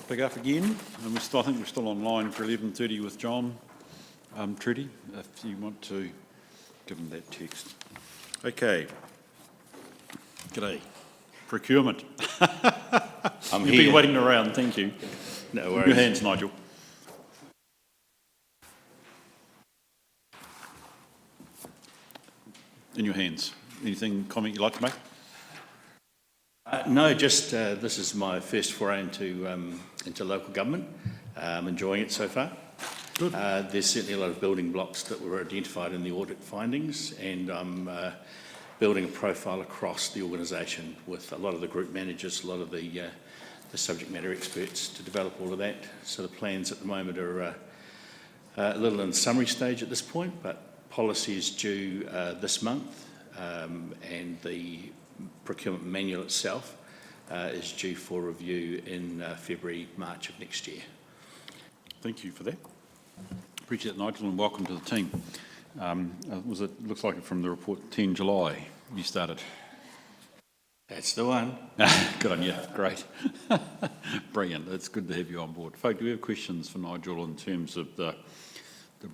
Pick up again, and I think we're still online for 11:30 with John. Trudy, if you want to give him that text. Okay. G'day. Procurement. You've been waiting around, thank you. No worries. Your hands, Nigel. In your hands. Anything, comment you'd like to make? No, just this is my first foray into local government. I'm enjoying it so far. Good. There's certainly a lot of building blocks that were identified in the audit findings, and I'm building a profile across the organisation with a lot of the group managers, a lot of the subject matter experts to develop all of that. So the plans at the moment are a little in the summary stage at this point, but policy is due this month, and the procurement manual itself is due for review in February, March of next year. Thank you for that. Appreciate it, Nigel, and welcome to the team. Looks like from the report, 10 July you started. That's the one. Good on you, great. Brilliant, it's good to have you on board. Folk, do we have questions for Nigel in terms of the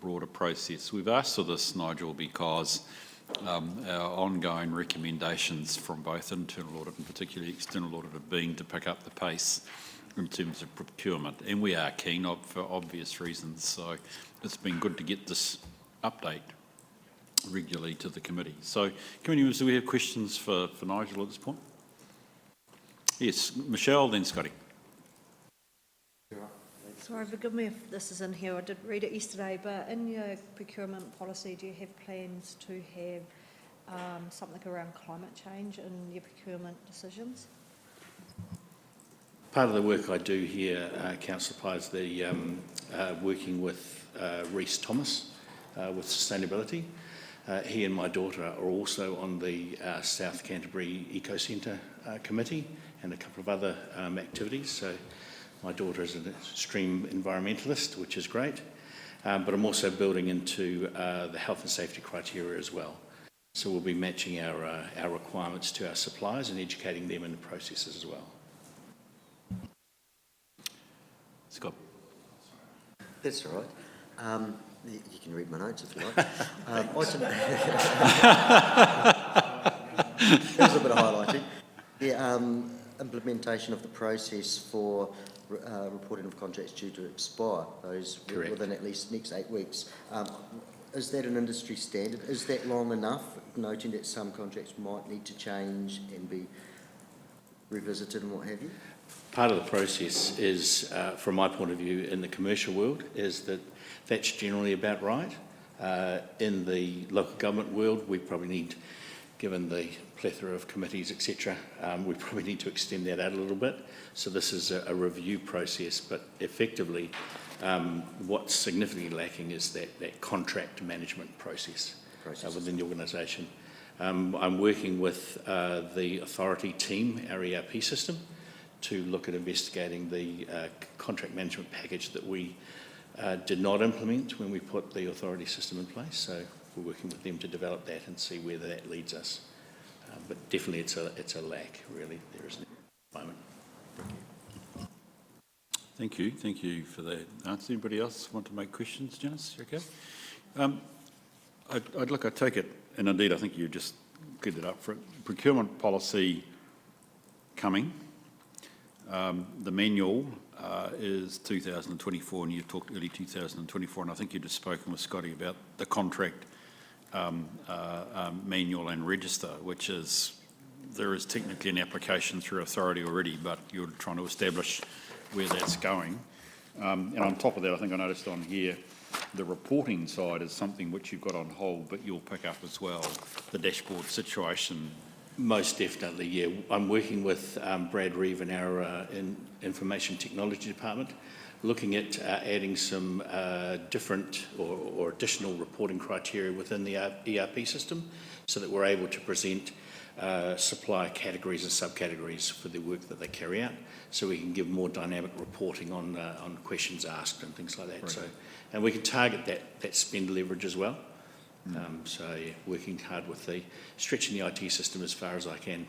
broader process? We've asked for this, Nigel, because our ongoing recommendations from both internal audit and particularly external audit have been to pick up the pace in terms of procurement, and we are keen for obvious reasons, so it's been good to get this update regularly to the committee. So, committee members, do we have questions for Nigel at this point? Yes, Michelle, then Scotty. Sorry, forgive me if this is in here, I did read it yesterday, but in your procurement policy, do you have plans to have something around climate change in your procurement decisions? Part of the work I do here, Councillor Pye, is working with Rhys Thomas with sustainability. He and my daughter are also on the South Canterbury Eco Centre committee and a couple of other activities. So my daughter is an extreme environmentalist, which is great, but I'm also building into the health and safety criteria as well. So we'll be matching our requirements to our suppliers and educating them in the processes as well. Scott. That's all right. You can read my notes if you like. There's a bit of highlighting. The implementation of the process for reporting of contracts due to expire, those Correct. Within at least next 8 weeks. Is that an industry standard? Is that long enough, noting that some contracts might need to change and be revisited and what have you? Part of the process is, from my point of view, in the commercial world, is that that's generally about right. In the local government world, we probably need, given the plethora of committees, etc., we probably need to extend that out a little bit. So this is a review process, but effectively, what's significantly lacking is that contract management process within the organisation. I'm working with the authority team, our ERP system, to look at investigating the contract management package that we did not implement when we put the authority system in place. So we're working with them to develop that and see where that leads us. But definitely it's a lack, really, there isn't at the moment. Thank you for that answer. Anybody else want to make questions, Janice? Okay. I take it, and indeed I think you just get it up for it. Procurement policy coming. The manual is 2024, and you talked early 2024, and I think you've just spoken with Scotty about the contract manual and register, which is, there is technically an application through authority already, but you're trying to establish where that's going. And on top of that, I think I noticed on here, the reporting side is something which you've got on hold, but you'll pick up as well, the dashboard situation. Most definitely, yeah. I'm working with Brad Reeve in our information technology department, looking at adding some different or additional reporting criteria within the ERP system so that we're able to present supplier categories and subcategories for the work that they carry out, so we can give more dynamic reporting on questions asked and things like that. Right. So, and we can target that spend leverage as well. So yeah, working hard with stretching the IT system as far as I can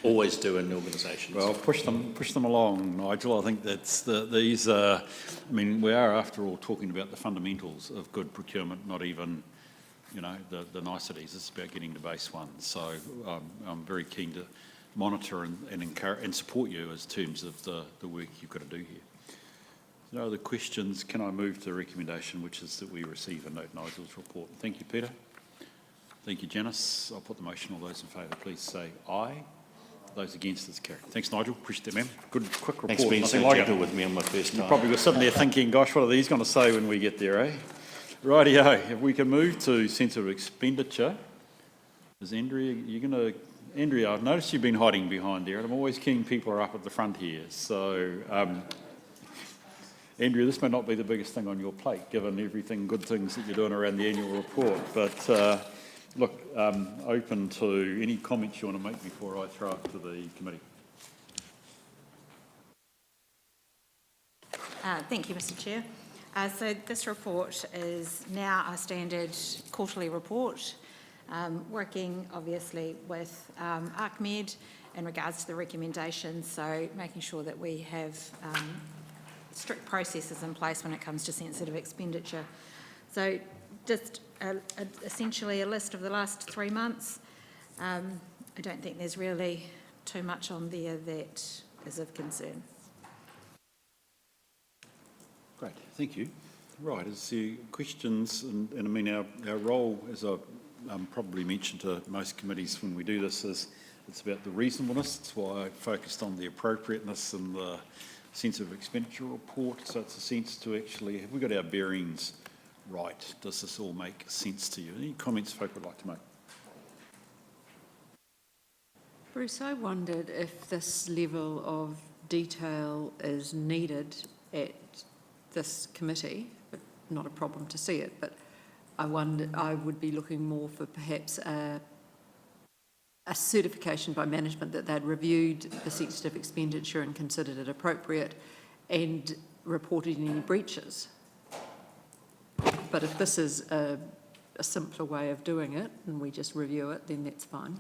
always do in organisations. Well, push them along, Nigel. I think these are, I mean, we are after all talking about the fundamentals of good procurement, not even, the niceties. It's about getting to base one. So I'm very keen to monitor and encourage and support you as terms of the work you've got to do here. No other questions. Can I move to the recommendation, which is that we receive and note Nigel's report? Thank you, Peter. Thank you, Janice. I'll put the motion. All those in favour, please say aye. Those against, it's carried. Thanks, Nigel. Appreciate that, ma'am. Good, quick report. Thanks for being so Nothing gentle it. with me on my first You time. probably were sitting there thinking, gosh, what are these going to say when we get there, eh? Rightio. If we can move to sensitive expenditure. Is Andrea, Andrea, I've noticed you've been hiding behind there, and I'm always keen people are up at the front here. So, Andrea, this may not be the biggest thing on your plate, given everything, good things that you're doing around the annual report, but look, open to any comments you want to make before I throw it to the committee. Thank you, Mr. Chair. So this report is now our standard quarterly report, working obviously with ArcMed in regards to the recommendations, so making sure that we have strict processes in place when it comes to sensitive expenditure. So just essentially a list of the last 3 months. I don't think there's really too much on there that is of concern. Great, thank you. Right, is there questions? And I mean, our role, as I've probably mentioned to most committees when we do this, is it's about the reasonableness. That's why I focused on the appropriateness and the sensitive expenditure report. So it's a sense to actually, have we got our bearings right? Does this all make sense to you? Any comments folk would like to make? Bruce, I wondered if this level of detail is needed at this committee, but not a problem to see it, but I would be looking more for perhaps a certification by management that they'd reviewed the sensitive expenditure and considered it appropriate and reported any breaches. But if this is a simpler way of doing it and we just review it, then that's fine.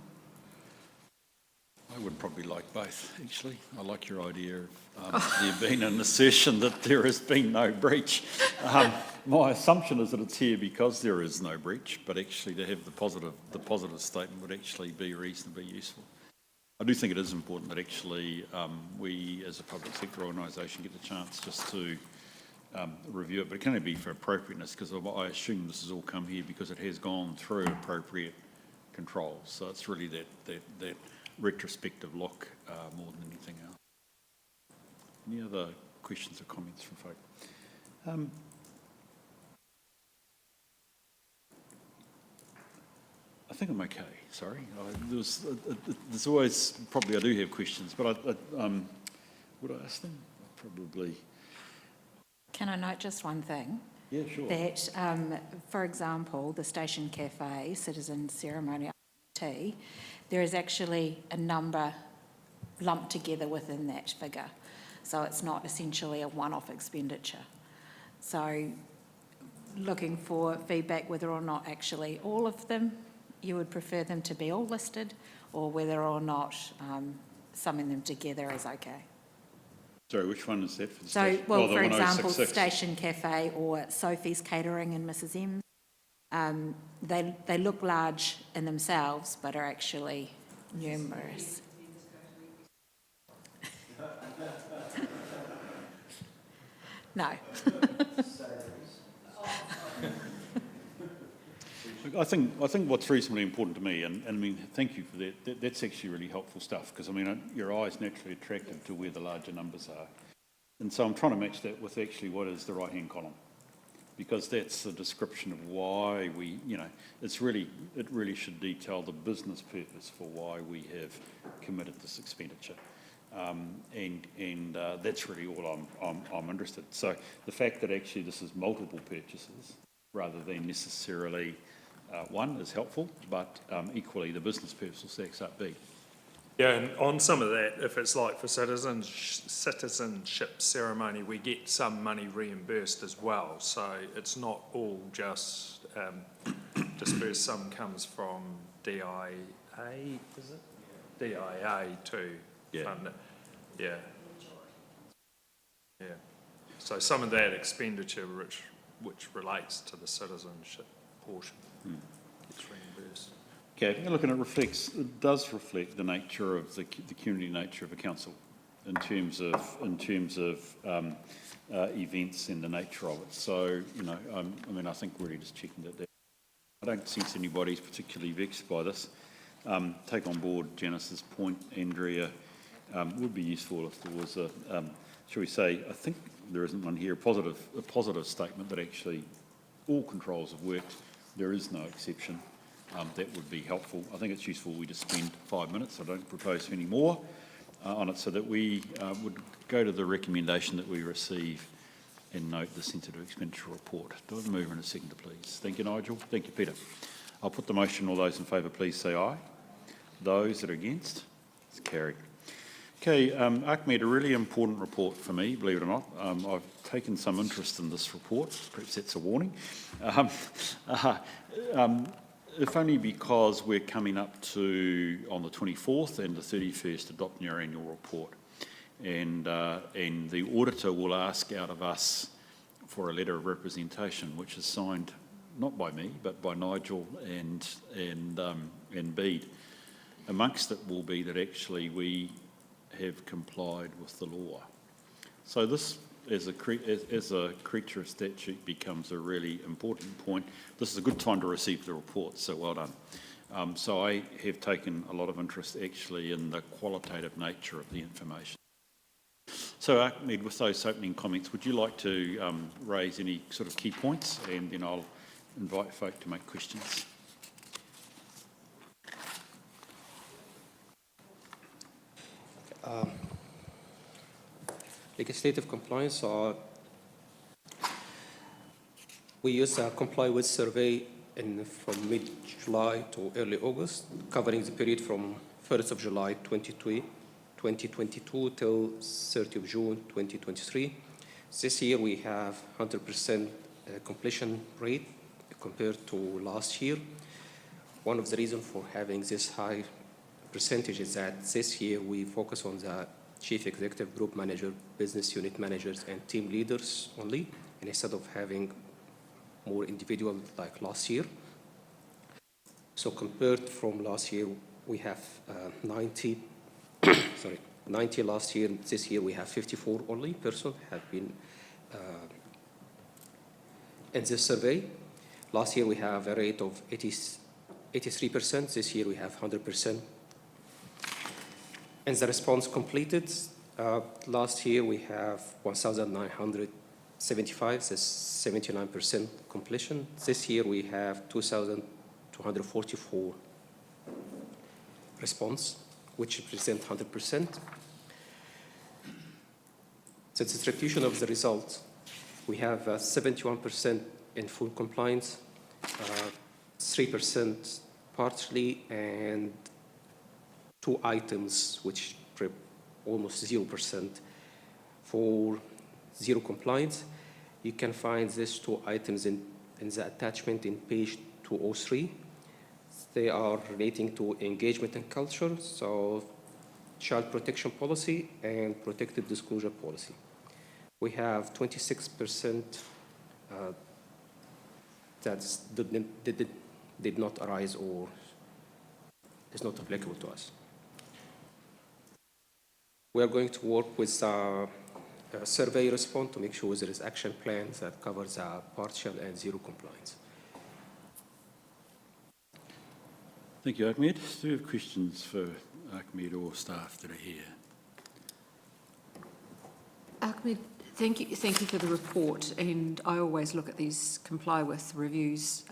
I would probably like both, actually. I like your idea of there being an assertion that there has been no breach. My assumption is that it's here because there is no breach, but actually to have the positive statement would actually be reasonably useful. I do think it is important that actually we, as a public sector organisation, get the chance just to review it, but it can only be for appropriateness, because I assume this has all come here because it has gone through appropriate controls. So it's really that retrospective look more than anything else. Any other questions or comments from folk? I think I'm okay, sorry. There's always, probably I do have questions, but would I ask them? Probably. Can I note just one thing? Yeah, sure. That, for example, the Station Cafe Citizen Ceremony Tea, there is actually a number lumped together within that figure. So it's not essentially a one-off expenditure. So looking for feedback whether or not actually all of them, you would prefer them to be all listed, or whether or not summing them together is okay. Sorry, which one is that? For the So, station? well, the for example, 1066. Station Cafe or Sophie's Catering and Mrs M's, they look large in themselves, but are actually numerous. No. I think what's reasonably important to me, and I mean, thank you for that. That's actually really helpful stuff, because I mean, your eye's naturally attracted to where the larger numbers are, and so I'm trying to match that with actually what is the right-hand column, because that's the description of why we, it really should detail the business purpose for why we have committed this expenditure, and that's really all I'm interested. So the fact that actually this is multiple purchases rather than necessarily one is helpful, but equally the business purpose will stacks up B. Yeah, and on some of that, if it's like for citizenship ceremony, we get some money reimbursed as well. So it's not all just dispersed. Some comes from DIA, is it? DIA to Yeah. fund it. Yeah. Yeah. So some of that expenditure which relates to the citizenship portion gets reimbursed. Okay, and look, and it does reflect the nature of the community nature of a council in terms of events and the nature of it. So, you know, I mean, I think really just checking that. I don't sense anybody's particularly vexed by this. Take on board Janice's point, Andrea. Would be useful if there was a, shall we say, I think there isn't one here, a positive statement that actually all controls have worked. There is no exception. That would be helpful. I think it's useful we just spend 5 minutes. I don't propose any more on it, so that we would go to the recommendation that we receive and note the sensitive expenditure report. Do I have a mover and a seconder, please? Thank you, Nigel. Thank you, Peter. I'll put the motion. All those in favour, please say aye. Those that are against, it's carried. Okay, Ahmed, a really important report for me, believe it or not. I've taken some interest in this report. Perhaps that's a warning. If only because we're coming up to, on the 24th and the 31st, adopting our annual report. And the auditor will ask out of us for a letter of representation, which is signed not by me, but by Nigel and Bede. Amongst it will be that actually we have complied with the law. So this, as a creature of statute, becomes a really important point. This is a good time to receive the report, so well done. So I have taken a lot of interest actually in the qualitative nature of the information. So Ahmed, with those opening comments, would you like to raise any sort of key points, and then I'll invite folk to make questions. Legislative compliance are, we use a comply with survey from mid-July to early August, covering the period from 1st of July 2022 till 30th of June 2023. This year we have 100% completion rate compared to last year. One of the reasons for having this high percentage is that this year we focus on the chief executive, group manager, business unit managers, and team leaders only, and instead of having more individual like last year. So compared from last year, we have 90 last year. This year we have 54 only person have been in this survey. Last year we have a rate of 83%. This year we have 100%. And the response completed, last year we have 1,975, that's 79% completion. This year we have 2,244 response, which represent 100%. The distribution of the results, we have 71% in full compliance, 3% partially, and 2 items which almost 0% for zero compliance. You can find these 2 items in the attachment in page 203. They are relating to engagement and culture, so child protection policy and protected disclosure policy. We have 26% that did not arise or is not applicable to us. We are going to work with a survey response to make sure there is action plans that covers partial and zero compliance. Thank you, Ahmed. Do you have questions for Ahmed or staff that are here? Ahmed, thank you for the report, and I always look at these comply with reviews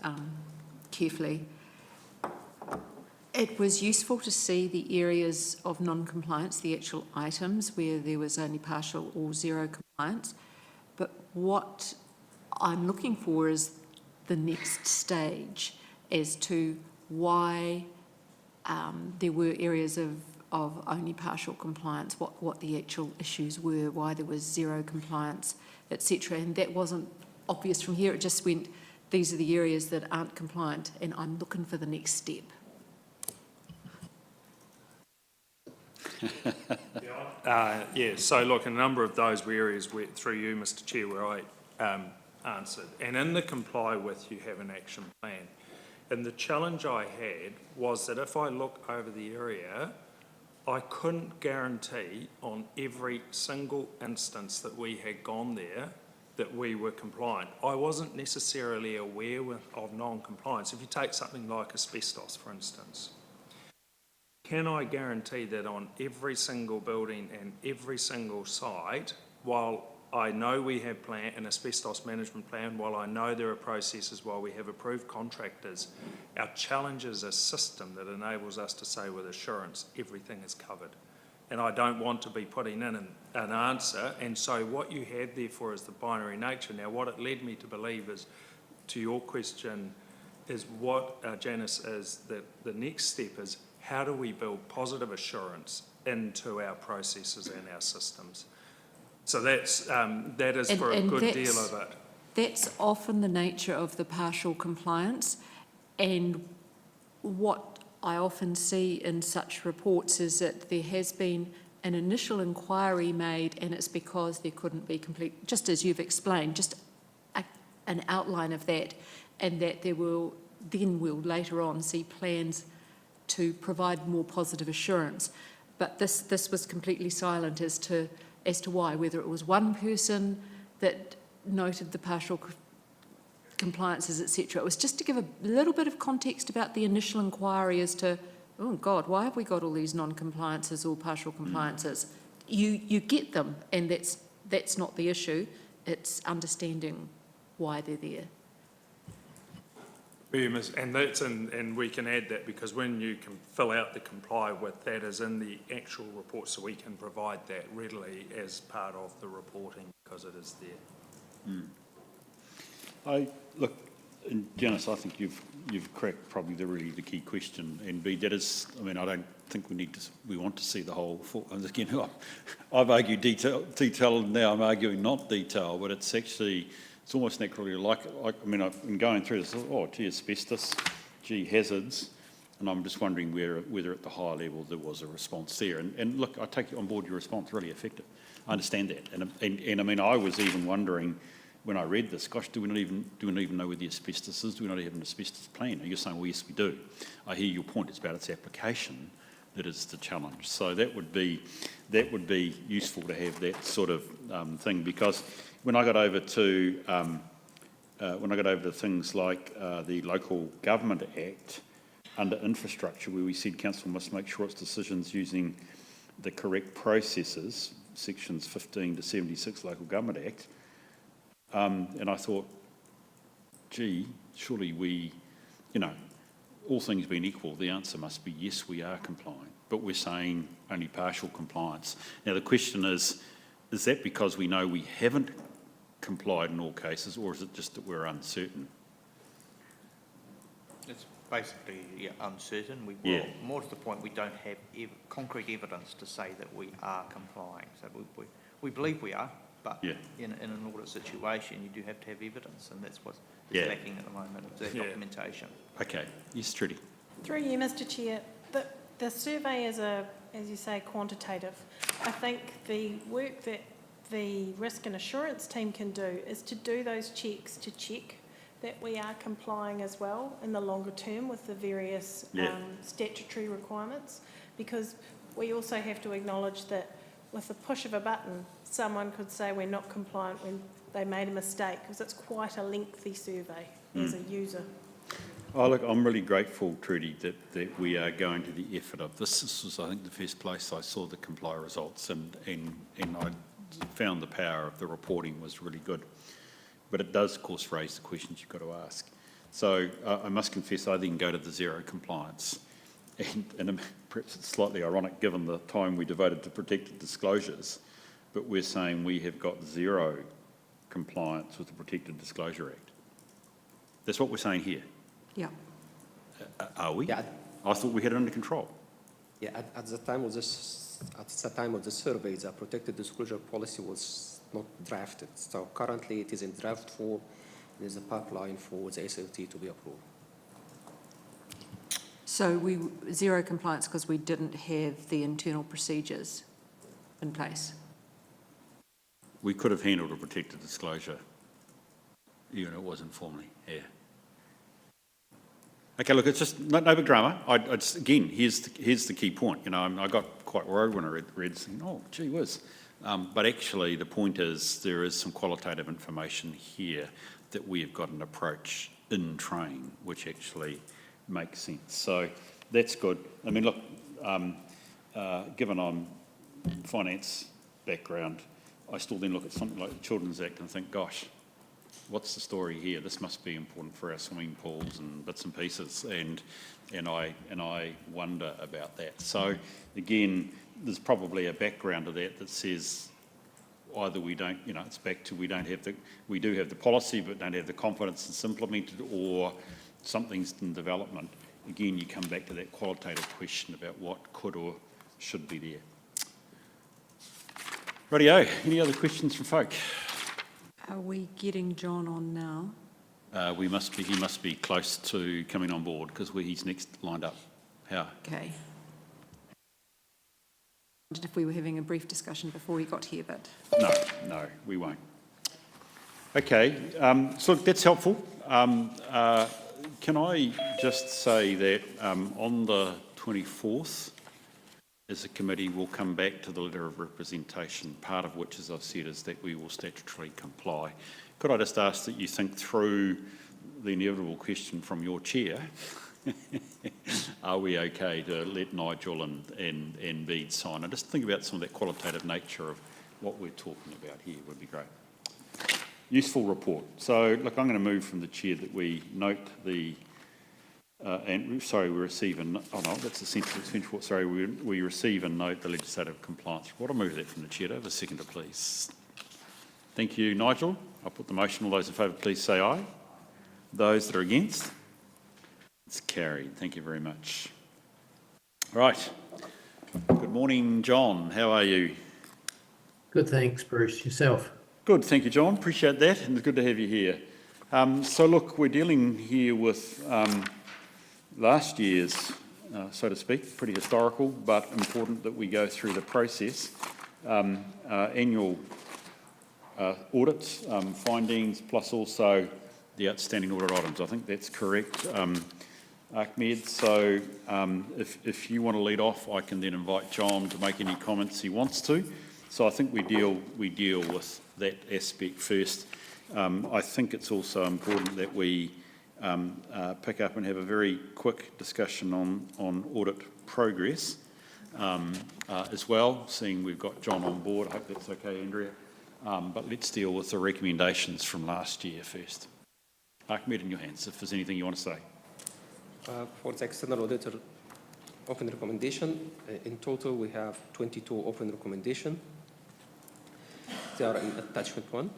carefully. It was useful to see the areas of non-compliance, the actual items where there was only partial or zero compliance, but what I'm looking for is the next stage as to why there were areas of only partial compliance, what the actual issues were, why there was zero compliance, etc. And that wasn't obvious from here. It just went, these are the areas that aren't compliant, and I'm looking for the next step. So look, a number of those were areas where, through you, Mr Chair, where I answered. And in the comply with, you have an action plan. And the challenge I had was that if I look over the area, I couldn't guarantee on every single instance that we had gone there that we were compliant. I wasn't necessarily aware of non-compliance. If you take something like asbestos, for instance, can I guarantee that on every single building and every single site, while I know we have an asbestos management plan, while I know there are processes, while we have approved contractors, our challenge is a system that enables us to say with assurance everything is covered. And I don't want to be putting in an answer. And so what you had therefore is the binary nature. Now, what it led me to believe is, to your question, is what, Janice, is that the next step is how do we build positive assurance into our processes and our systems? So that is for a good deal of it. That's often the nature of the partial compliance, and what I often see in such reports is that there has been an initial inquiry made and it's because there couldn't be complete, just as you've explained, just an outline of that, and that we'll later on see plans to provide more positive assurance. But this was completely silent as to why, whether it was one person that noted the partial compliances, etc. It was just to give a little bit of context about the initial inquiry as to, oh God, why have we got all these non-compliances or partial compliances? You get them, and that's not the issue. It's understanding why they're there. And we can add that because when you can fill out the comply with, that is in the actual report, so we can provide that readily as part of the reporting because it is there. Look, and Janice, I think you've cracked probably the key question. And B, that is, I mean, I don't think we want to see the whole. And again, I've argued detail, and now I'm arguing not detail, but it's actually. It's almost naturally like I mean, I've been going through this, oh, gee, asbestos, gee, hazards, and I'm just wondering whether at the higher level there was a response there. And look, I take on board your response, really effective. I understand that. And I mean, I was even wondering when I read this, gosh, do we not even know where the asbestos is? Do we not have an asbestos plan? And you're saying, well, yes, we do. I hear your point. It's about its application that is the challenge. So that would be useful to have that sort of thing, because when I got over to things like the Local Government Act under infrastructure, where we said council must make sure its decisions using the correct processes, sections 15 to 76 Local Government Act, and I thought, gee, surely we, all things being equal, the answer must be yes, we are compliant, but we're saying only partial compliance. Now the question is that because we know we haven't complied in all cases, or is it just that we're uncertain? It's basically uncertain. More to the point, we don't have concrete evidence to say that we are complying. So we believe we are, but in an audit situation, you do have to have evidence, and that's what's lacking at the moment, is that documentation. Okay. Yes, Trudy. Through you, Mr Chair, the survey is as you say, quantitative. I think the work that the risk and assurance team can do is to do those checks to check that we are complying as well in the longer term with the various statutory requirements, because we also have to acknowledge that with the push of a button, someone could say we're not compliant when they made a mistake, because it's quite a lengthy survey as a user. Oh, look, I'm really grateful, Trudy, that we are going to the effort of this. This was, I think, the first place I saw the comply results, and I found the power of the reporting was really good. But it does, of course, raise the questions you've got to ask. So I must confess I then go to the zero compliance. And perhaps it's slightly ironic given the time we devoted to protected disclosures, but we're saying we have got zero compliance with the Protected Disclosure Act. That's what we're saying here. Yeah. Are we? Yeah. I thought we had it under control. Yeah, at the time of the survey, the protected disclosure policy was not drafted. So currently it is in draft form. There's a pipeline for the SLT to be approved. So zero compliance because we didn't have the internal procedures in place. We could have handled a protected disclosure, even if it wasn't formally, yeah. Okay, look, it's just no big drama. Again, here's the key point. You know, I got quite worried when I read saying, oh, gee whiz. But actually, the point is there is some qualitative information here that we have got an approach in train, which actually makes sense. So that's good. I mean, look, given I'm finance background, I still then look at something like the Children's Act and think, gosh, what's the story here? This must be important for our swimming pools and bits and pieces, and I wonder about that. So again, there's probably a background to that says either we don't, you know, it's back to we do have the policy but don't have the confidence it's implemented, or something's in development. Again, you come back to that qualitative question about what could or should be there. Rightio, any other questions from folk? Are we getting John on now? He must be close to coming on board because he's next lined up. How? Okay. If we were having a brief discussion before he got here, but... No, we won't. Okay, so look, that's helpful. Can I just say that on the 24th, as a committee, we'll come back to the letter of representation, part of which, as I've said, is that we will statutorily comply. Could I just ask that you think through the inevitable question from your chair, are we okay to let Nigel and Bede sign? And just think about some of that qualitative nature of what we're talking about here would be great. Useful report. So, look, I'm going to move from the chair that we note the we receive and that's essential. Sorry, we receive and note the legislative compliance report. I'll move that from the chair. Have a seconder, please. Thank you, Nigel. I'll put the motion. All those in favour, please say aye. Those that are against, it's carried. Thank you very much. Right. Good morning, John. How are you? Good, thanks, Bruce. Yourself? Good, thank you, John. Appreciate that, and it's good to have you here. So, look, we're dealing here with last year's, so to speak, pretty historical, but important that we go through the process. Annual audits, findings, plus also the outstanding audit items. I think that's correct, Ahmed. So if you want to lead off, I can then invite John to make any comments he wants to. So I think we deal with that aspect first. I think it's also important that we pick up and have a very quick discussion on audit progress as well, seeing we've got John on board. I hope that's okay, Andrea. But let's deal with the recommendations from last year first. Ahmed, in your hands, if there's anything you want to say. For the external auditor open recommendation, in total we have 22 open recommendations. They are in attachment 1.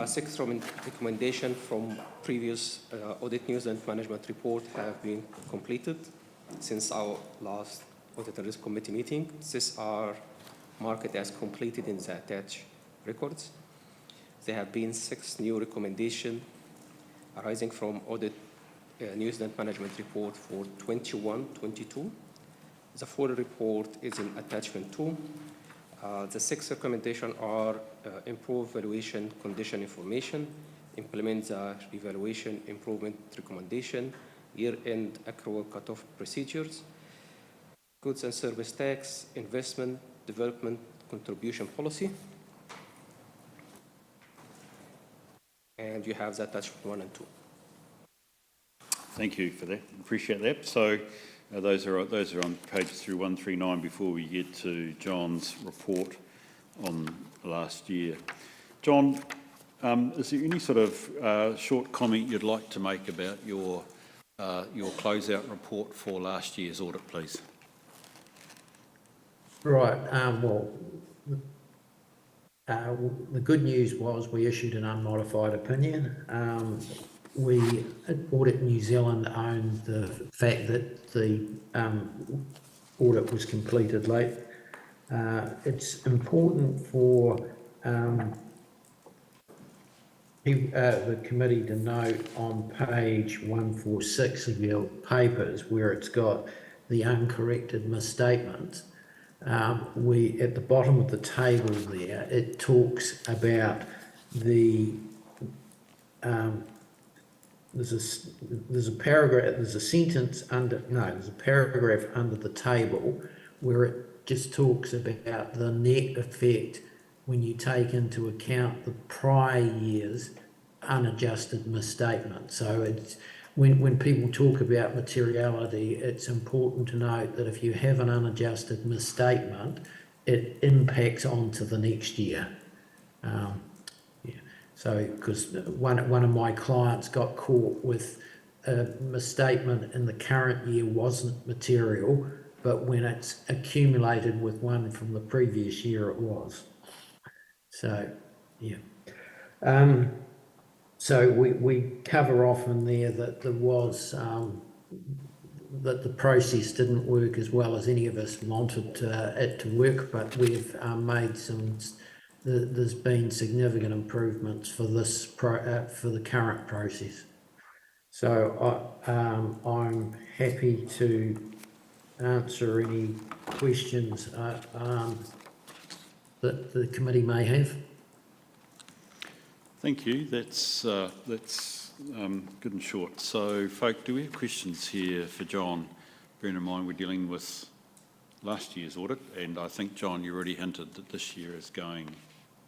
6 recommendations from previous audit news and management report have been completed since our last audit and risk committee meeting. These are marked as completed in the attached records. There have been 6 new recommendations arising from audit news and management report for 21-22. The full report is in attachment 2. The 6 recommendations are improve valuation condition information, implement the evaluation improvement recommendation, year-end accrual cutoff procedures, goods and service tax, investment, development, contribution policy. And you have the attachment 1 and 2. Thank you for that. Appreciate that. So those are on pages through 139 before we get to John's report on last year. John, is there any sort of short comment you'd like to make about your closeout report for last year's audit, please? Right. The good news was we issued an unmodified opinion. We, Audit New Zealand, owned the fact that the audit was completed late. It's important for the committee to note on page 146 of your papers where it's got the uncorrected misstatements. We, at the bottom of the table there, it talks about the, there's a paragraph, there's a sentence under, no, there's a paragraph under the table where it just talks about the net effect when you take into account the prior year's unadjusted misstatement. So it's, when people talk about materiality, it's important to note that if you have an unadjusted misstatement, it impacts onto the next year. Yeah. So, because one of my clients got caught with a misstatement in the current year wasn't material, but when it's accumulated with one from the previous year, it was. So, yeah. So we cover off in there that there was, that the process didn't work as well as any of us wanted it to work, but we've made some, there's been significant improvements for this, for the current process. So I'm happy to answer any questions that the committee may have. Thank you. That's good and short. So, folk, do we have questions here for John? Bearing in mind we're dealing with last year's audit, and I think, John, you already hinted that this year is going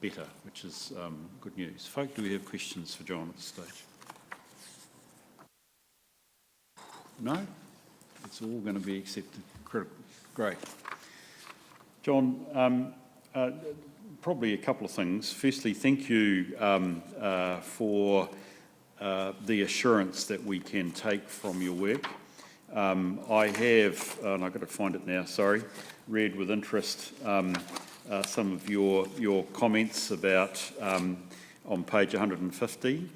better, which is good news. Folk, do we have questions for John at this stage? No? It's all going to be accepted. Great. John, probably a couple of things. Firstly, thank you for the assurance that we can take from your work. I have, and I've got to find it now, sorry, read with interest some of your comments about, on page 150,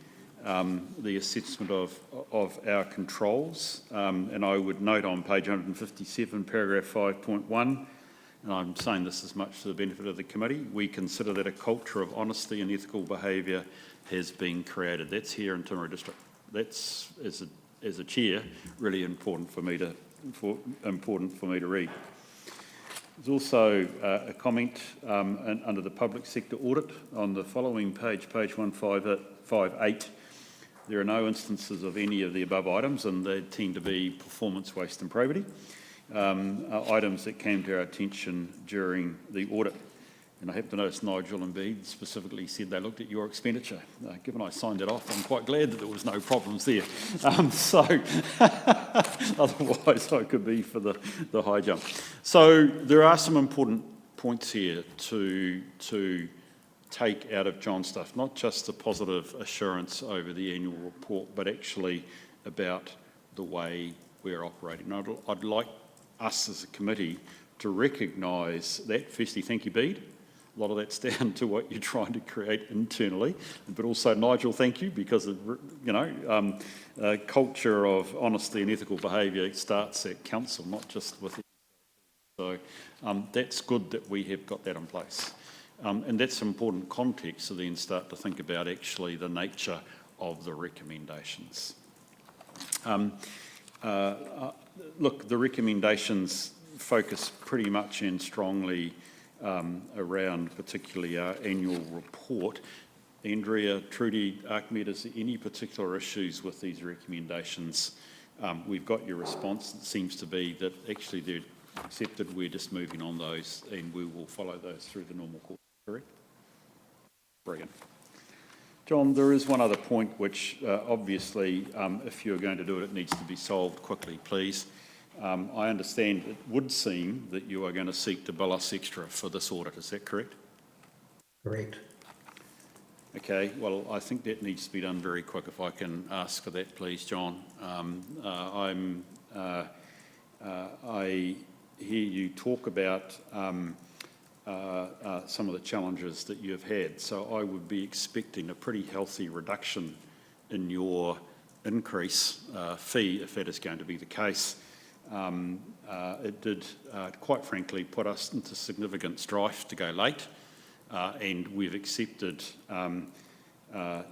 the assessment of our controls. And I would note on page 157, paragraph 5.1, and I'm saying this as much to the benefit of the committee, we consider that a culture of honesty and ethical behaviour has been created. That's here in Timaru District. That's, as a chair, really important for me to read. There's also a comment under the public sector audit on the following page 158. There are no instances of any of the above items, and they tend to be performance, waste and probity. Items that came to our attention during the audit. And I happen to notice Nigel and Bede specifically said they looked at your expenditure. Given I signed it off, I'm quite glad that there was no problems there. So otherwise I could be for the high jump. So there are some important points here to take out of John's stuff, not just the positive assurance over the annual report, but actually about the way we're operating. I'd like us as a committee to recognise that. Firstly, thank you, Bede. A lot of that's down to what you're trying to create internally, but also Nigel, thank you, because of, a culture of honesty and ethical behaviour starts at council, not just with. So that's good that we have got that in place, and that's important context to then start to think about actually the nature of the recommendations. Look, the recommendations focus pretty much and strongly around particularly our annual report. Andrea, Trudy, Ahmed, is there any particular issues with these recommendations? We've got your response. It seems to be that actually they're accepted. We're just moving on those and we will follow those through the normal course, correct? Brilliant. John, there is one other point which obviously, if you're going to do it, it needs to be solved quickly, please. I understand it would seem that you are going to seek to bill us extra for this audit. Is that correct? Correct. Okay, well, I think that needs to be done very quick. If I can ask for that, please, John. I hear you talk about some of the challenges that you've had. So I would be expecting a pretty healthy reduction in your increase fee if that is going to be the case. It did, quite frankly, put us into significant strife to go late, and we've accepted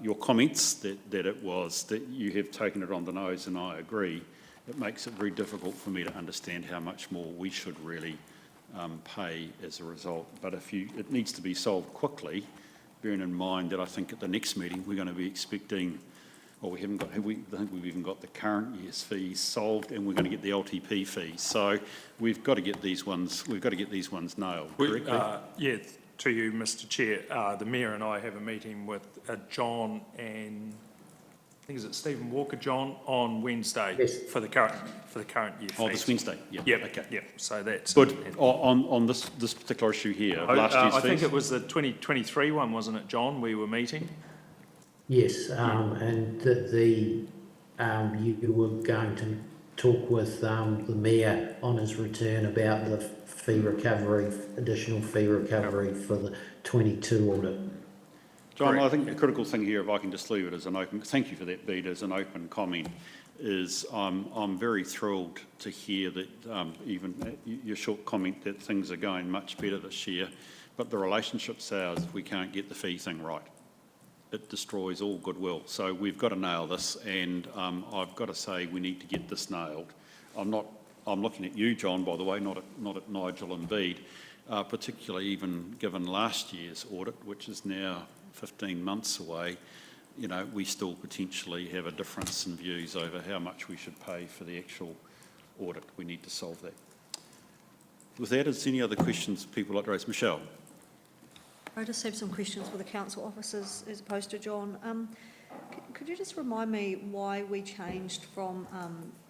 your comments that it was, that you have taken it on the nose, and I agree. It makes it very difficult for me to understand how much more we should really pay as a result. But it needs to be solved quickly, bearing in mind that I think at the next meeting we're going to be expecting, well, I think we've even got the current year's fees solved, and we're going to get the LTP fees. So we've got to get these ones nailed. Correctly? Yeah, to you, Mr. Chair. The Mayor and I have a meeting with John and I think is it Stephen Walker, John, on Wednesday. Yes. for the current year. Oh, this Wednesday. Yeah. Yep. Okay. Yep. So that's But on this particular issue here, last year's I think fees? it was the 2023 one, wasn't it, John? We were meeting. Yes, and you were going to talk with the mayor on his return about the fee recovery, additional fee recovery for the 22 audit. John, Correct. I think the critical thing here, if I can just leave it as an open, thank you for that, Bede, as an open comment, is I'm very thrilled to hear that even your short comment that things are going much better this year, but the relationship sours if we can't get the fee thing right. It destroys all goodwill. So we've got to nail this, and I've got to say we need to get this nailed. I'm looking at you, John, by the way, not at Nigel and Bede, particularly even given last year's audit, which is now 15 months away. You know, we still potentially have a difference in views over how much we should pay for the actual audit. We need to solve that. With that, is there any other questions people like to raise? Michelle? I just have some questions for the council officers as opposed to John. Could you just remind me why we changed from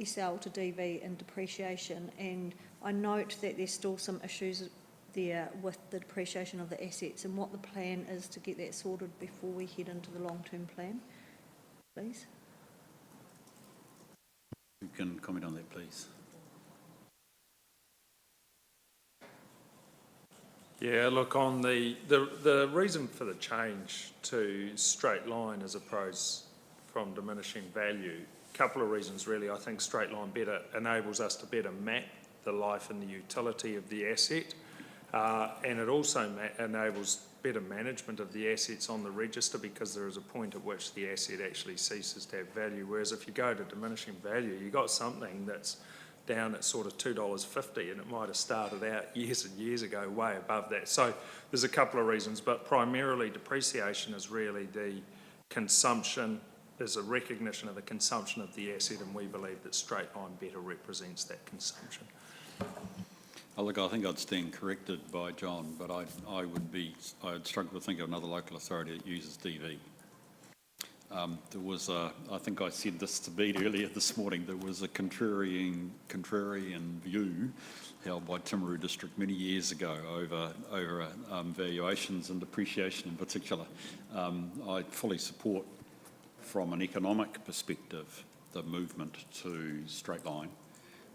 SL to DV in depreciation? And I note that there's still some issues there with the depreciation of the assets, and what the plan is to get that sorted before we head into the long-term plan, please. You can comment on that, please. Yeah, look, on the reason for the change to straight line as opposed from diminishing value, a couple of reasons really. I think straight line better enables us to better map the life and the utility of the asset, and it also enables better management of the assets on the register, because there is a point at which the asset actually ceases to have value, whereas if you go to diminishing value, you've got something that's down at sort of $2.50, and it might have started out years and years ago way above that. So there's a couple of reasons, but primarily depreciation is really the consumption, there's a recognition of the consumption of the asset, and we believe that straight line better represents that consumption. Oh, look, I think I'd stand corrected by John, but I'd struggle to think of another local authority that uses DV. There was I think I said this to Bede earlier this morning, there was a contrarian view held by Timaru District many years ago over valuations and depreciation in particular. I fully support, from an economic perspective, the movement to straight line.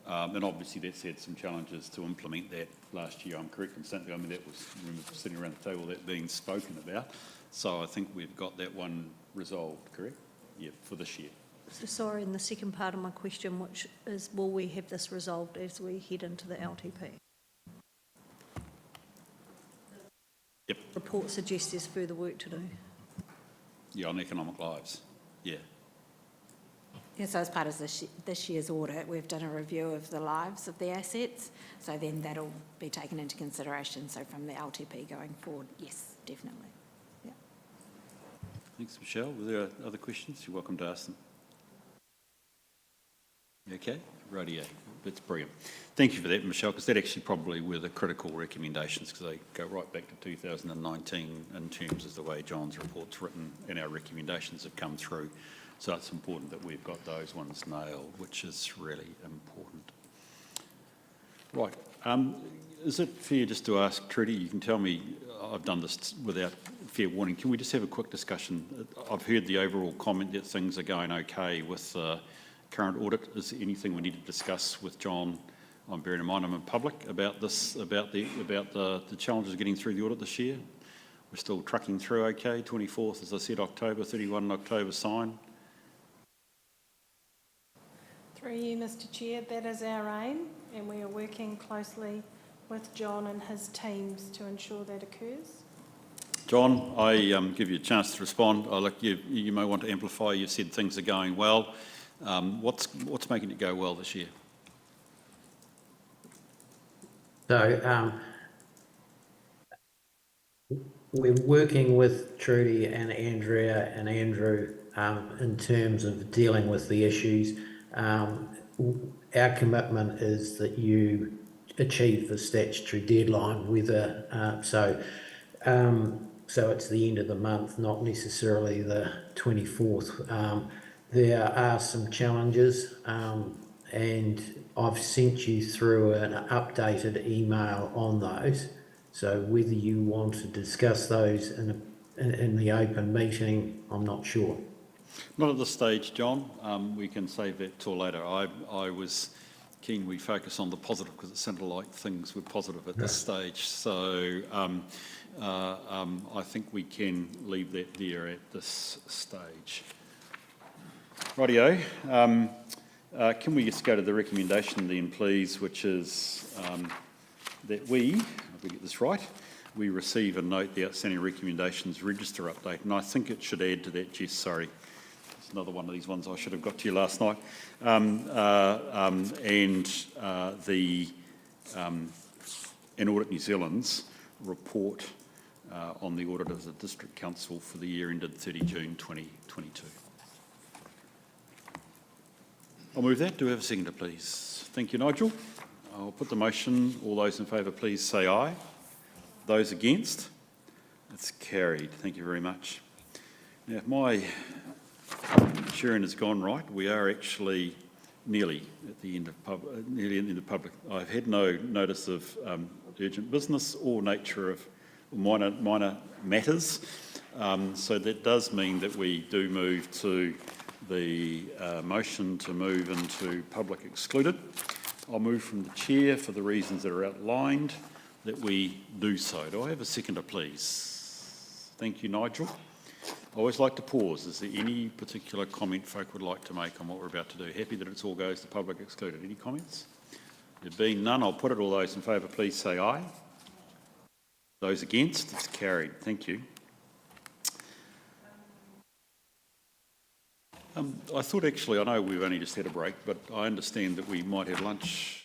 And obviously that's had some challenges to implement that last year. I'm correct in saying, I mean, that was, I remember sitting around the table, that being spoken about. So I think we've got that one resolved, correct? Yeah, for this year. So sorry, and the second part of my question, which is, will we have this resolved as we head into the LTP? Yep. Report suggests there's further work to do. Yeah, on economic lives, yeah. Yeah, so as part of this year's audit, we've done a review of the lives of the assets, so then that'll be taken into consideration. So from the LTP going forward, yes, definitely. Yeah. Thanks, Michelle. Were there other questions? You're welcome to ask them. Okay, rightio. That's brilliant. Thank you for that, Michelle, because that actually probably were the critical recommendations, because they go right back to 2019 in terms of the way John's report's written and our recommendations have come through. So it's important that we've got those ones nailed, which is really important. Right. Is it fair just to ask, Trudy, you can tell me, I've done this without fair warning, can we just have a quick discussion? I've heard the overall comment that things are going okay with the current audit. Is there anything we need to discuss with John? I'm bearing in mind I'm in public about this, about the challenges getting through the audit this year. We're still trucking through okay. 24th, as I said, October, 31 October sign. Through you, Mr. Chair, that is our aim, and we are working closely with John and his teams to ensure that occurs. John, I give you a chance to respond. You may want to amplify. You said things are going well. What's making it go well this year? So we're working with Trudy and Andrea and Andrew in terms of dealing with the issues. Our commitment is that you achieve the statutory deadline, so it's the end of the month, not necessarily the 24th. There are some challenges, and I've sent you through an updated email on those. So whether you want to discuss those in the open meeting, I'm not sure. Not at this stage, John. We can save that till later. I was keen we focus on the positive because it sounded like things were positive at this stage. So I think we can leave that there at this stage. Rightio. Can we just go to the recommendation then, please, which is that we, if we get this right, we receive and note the outstanding recommendations register update. And I think it should add to that, Jess, sorry. It's another one of these ones I should have got to you last night. And Audit New Zealand's report on the audit of the District Council for the year ended 30 June 2022. I'll move that. Do we have a seconder, please? Thank you, Nigel. I'll put the motion. All those in favour, please say aye. Those against? It's carried. Thank you very much. Now, if my sharing has gone right, we are actually nearly at the end of public. I've had no notice of urgent business or nature of minor matters. So that does mean that we do move to the motion to move into public excluded. I'll move from the chair for the reasons that are outlined that we do so. Do I have a seconder, please? Thank you, Nigel. I always like to pause. Is there any particular comment folk would like to make on what we're about to do? Happy that it all goes to public excluded. Any comments? There being none, I'll put it. All those in favour, please say aye. Those against? It's carried. Thank you. I thought actually, I know we've only just had a break, but I understand that we might have lunch